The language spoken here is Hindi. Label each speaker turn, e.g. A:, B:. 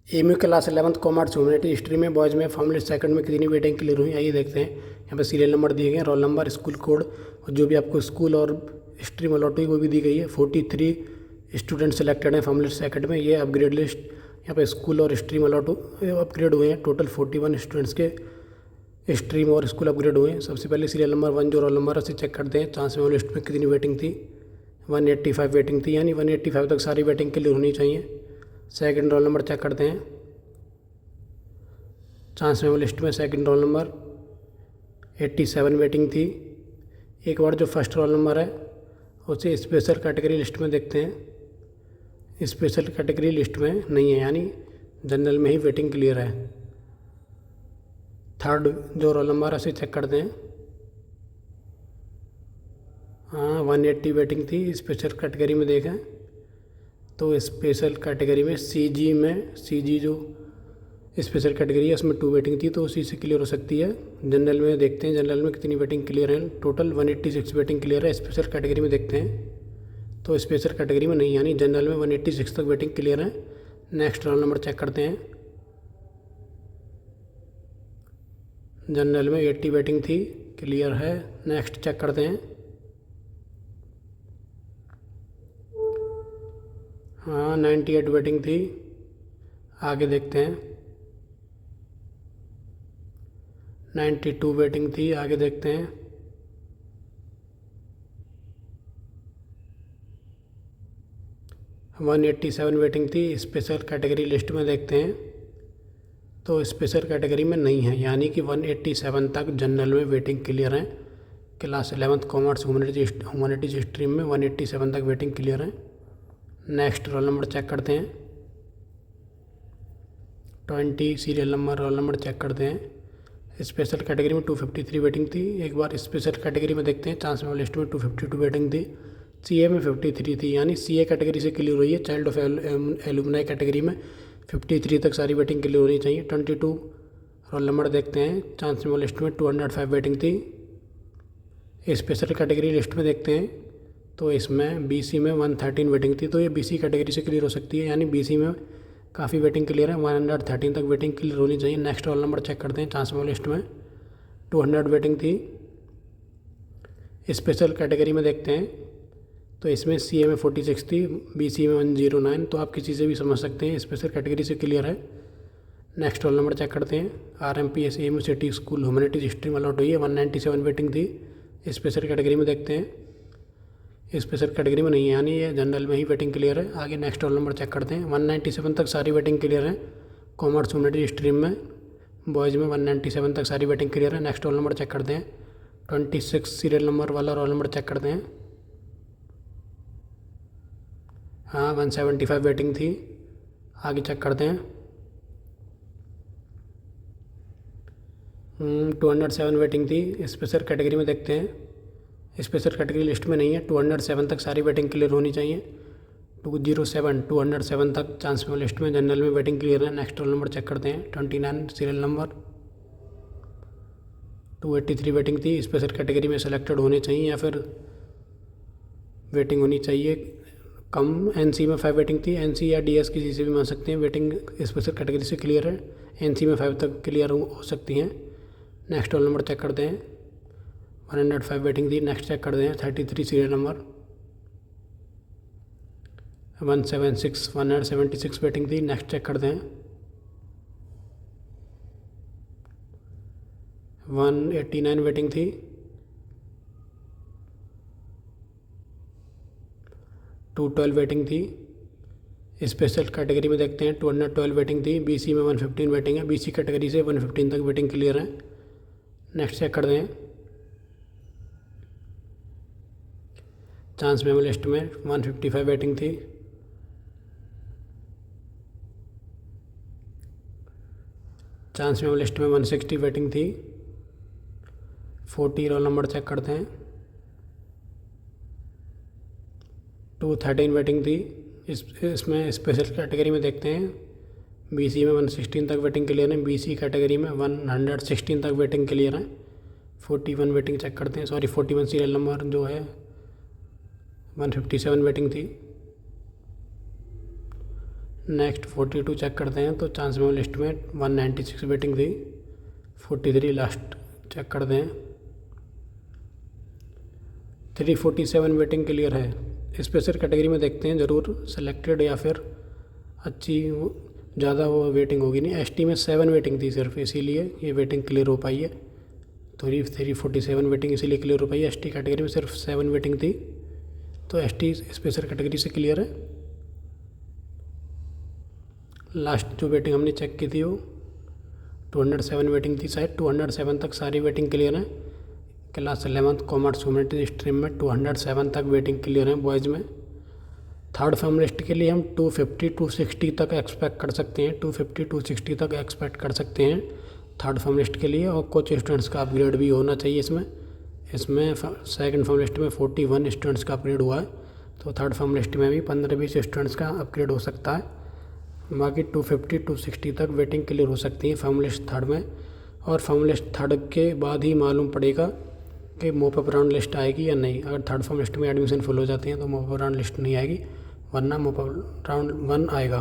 A: MU class 11th commerce humanity history में बॉयज़ में फॉर्मल सेकंड में कितनी वेटिंग क्लियर हुई आइए देखते हैं। यहाँ पे सीरियल नंबर दिए गए हैं, रोल नंबर, स्कूल कोड और जो भी आपको स्कूल और स्ट्रीम अलॉट हुई वो भी दी गई है। 43 स्टूडेंट सेलेक्टेड हैं फॉर्मल सेकंड में। ये अपग्रेड लिस्ट यहाँ पे स्कूल और स्ट्रीम अलॉट अपग्रेड हुए हैं। टोटल 41 स्टूडेंट्स के स्ट्रीम और स्कूल अपग्रेड हुए हैं। सबसे पहले सीरियल नंबर 1 जो रोल नंबर है उसे चेक करते हैं। चांस में लिस्ट में कितनी वेटिंग थी, 185 वेटिंग थी, यानी 185 तक सारी वेटिंग क्लियर होनी चाहिए। सेकंड रोल नंबर चेक करते हैं। चांस में लिस्ट में सेकंड रोल नंबर 87 वेटिंग थी। एक बार जो फर्स्ट रोल नंबर है उसे स्पेशल कैटेगरी लिस्ट में देखते हैं। स्पेशल कैटेगरी लिस्ट में नहीं है, यानी जनरल में ही वेटिंग क्लियर है। थर्ड जो रोल नंबर है उसे चेक करते हैं। हाँ, 180 वेटिंग थी। स्पेशल कैटेगरी में देखें तो स्पेशल कैटेगरी में सी जी जो स्पेशल कैटेगरी है उसमें 2 वेटिंग थी, तो उसी से क्लियर हो सकती है। जनरल में देखते हैं जनरल में कितनी वेटिंग क्लियर है। टोटल 186 वेटिंग क्लियर है। स्पेशल कैटेगरी में देखते हैं तो स्पेशल कैटेगरी में नहीं, यानी जनरल में 186 तक वेटिंग क्लियर है। नेक्स्ट रोल नंबर चेक करते हैं। जनरल में 80 वेटिंग थी, क्लियर है। नेक्स्ट चेक करते हैं। हाँ, 98 वेटिंग थी। आगे देखते हैं। 92 वेटिंग थी। आगे देखते हैं। 187 वेटिंग थी। स्पेशल कैटेगरी लिस्ट में देखते हैं तो स्पेशल कैटेगरी में नहीं है, यानी कि 187 तक जनरल में वेटिंग क्लियर है। Class 11th commerce humanities stream में 187 तक वेटिंग क्लियर है। नेक्स्ट रोल नंबर चेक करते हैं। 20 serial number roll number check करते हैं। स्पेशल कैटेगरी में 253 वेटिंग थी। एक बार स्पेशल कैटेगरी में देखते हैं। चांस में लिस्ट में 252 वेटिंग थी। सीए में 53 थी, यानी सीए कैटेगरी से क्लियर हुई है। चाइल्ड ऑफ एलुमनाई कैटेगरी में 53 तक सारी वेटिंग क्लियर होनी चाहिए। 22 रोल नंबर देखते हैं। चांस में लिस्ट में 205 वेटिंग थी। स्पेशल कैटेगरी लिस्ट में देखते हैं तो इसमें बीसी में 113 वेटिंग थी, तो ये बीसी कैटेगरी से क्लियर हो सकती है, यानी बीसी में काफ़ी वेटिंग क्लियर है। 113 तक वेटिंग क्लियर होनी चाहिए। नेक्स्ट रोल नंबर चेक करते हैं। चांस में लिस्ट में 200 वेटिंग थी। स्पेशल कैटेगरी में देखते हैं तो इसमें सीए में 46 थी, बीसी में 109, तो आप किसी से भी समझ सकते हैं स्पेशल कैटेगरी से क्लियर है। नेक्स्ट रोल नंबर चेक करते हैं। RMPS MU city school humanities stream allot हुई है। 197 वेटिंग थी। स्पेशल कैटेगरी में देखते हैं। स्पेशल कैटेगरी में नहीं है, यानी ये जनरल में ही वेटिंग क्लियर है। आगे नेक्स्ट रोल नंबर चेक करते हैं। 197 तक सारी वेटिंग क्लियर है। कॉमर्स ह्यूमैनिटीज स्ट्रीम में बॉयज़ में 197 तक सारी वेटिंग क्लियर है। नेक्स्ट रोल नंबर चेक करते हैं। 26 सीरियल नंबर वाला रोल नंबर चेक करते हैं। हाँ, 175 वेटिंग थी। आगे चेक करते हैं। 207 वेटिंग थी। स्पेशल कैटेगरी में देखते हैं। स्पेशल कैटेगरी लिस्ट में नहीं है। 207 तक सारी वेटिंग क्लियर होनी चाहिए। 207 तक चांस में लिस्ट में जनरल में वेटिंग क्लियर है। नेक्स्ट रोल नंबर चेक करते हैं। 29 सीरियल नंबर 283 वेटिंग थी। स्पेशल कैटेगरी में सेलेक्टेड होने चाहिए या फिर वेटिंग होनी चाहिए कम। एनसी में 5 वेटिंग थी। एनसी या डीएस किसी से भी मान सकते हैं। वेटिंग स्पेशल कैटेगरी से क्लियर है। एनसी में 5 तक क्लियर हो सकती हैं। नेक्स्ट रोल नंबर चेक करते हैं। 105 वेटिंग थी। नेक्स्ट चेक करते हैं। 33 सीरियल नंबर 176 वेटिंग थी। नेक्स्ट चेक करते हैं। 189 वेटिंग थी। 212 वेटिंग थी। स्पेशल कैटेगरी में देखते हैं। 212 वेटिंग थी। बीसी में 115 वेटिंग है। बीसी कैटेगरी से 115 तक वेटिंग क्लियर है। नेक्स्ट चेक करते हैं। चांस मेमो लिस्ट में 155 वेटिंग थी। चांस मेमो लिस्ट में 160 वेटिंग थी। 40 रोल नंबर चेक करते हैं। 213 वेटिंग थी। इसमें स्पेशल कैटेगरी में देखते हैं। बीसी में 116 तक वेटिंग क्लियर है। बीसी कैटेगरी में 116 तक वेटिंग क्लियर है। 41 वेटिंग चेक करते हैं। 41 सीरियल नंबर जो है 157 वेटिंग थी। नेक्स्ट 42 चेक करते हैं तो चांस में लिस्ट में 196 वेटिंग थी, 43 लास्ट चेक करते हैं, 347 वेटिंग क्लियर है। स्पेशल कैटेगरी में देखते हैं ज़रूर सेलेक्टेड या फिर अच्छी ज़्यादा वो वेटिंग होगी नहीं। एसटी में 7 वेटिंग थी सिर्फ, इसीलिए ये वेटिंग क्लियर हो पाई है। तो 347 वेटिंग इसीलिए क्लियर हो पाई है। एसटी कैटेगरी में सिर्फ 7 वेटिंग थी, तो एसटी स्पेशल कैटेगरी से क्लियर है। लास्ट जो वेटिंग हमने चेक की थी वो 207 वेटिंग थी, शायद 207 तक सारी वेटिंग क्लियर है। Class 11th commerce humanities stream में 207 तक वेटिंग क्लियर है बॉयज़ में। थर्ड फॉर्म लिस्ट के लिए हम 250 260 तक एक्सपेक्ट कर सकते हैं, 250 260 तक एक्सपेक्ट कर सकते हैं थर्ड फॉर्म लिस्ट के लिए। और कुछ स्टूडेंट्स का अपग्रेड भी होना चाहिए इसमें सेकंड फॉर्म लिस्ट में 41 स्टूडेंट्स का अपग्रेड हुआ है, तो थर्ड फॉर्म लिस्ट में भी 15-20 स्टूडेंट्स का अपग्रेड हो सकता है। बाकी 250 260 तक वेटिंग क्लियर हो सकती है फॉर्म लिस्ट थर्ड में। और फॉर्म लिस्ट थर्ड के बाद ही मालूम पड़ेगा कि मॉप अप राउंड लिस्ट आएगी या नहीं। अगर थर्ड फॉर्म लिस्ट में एडमिशन फुल हो जाती है तो मॉप अप राउंड लिस्ट नहीं आएगी, वरना मॉप अप राउंड 1 आएगा।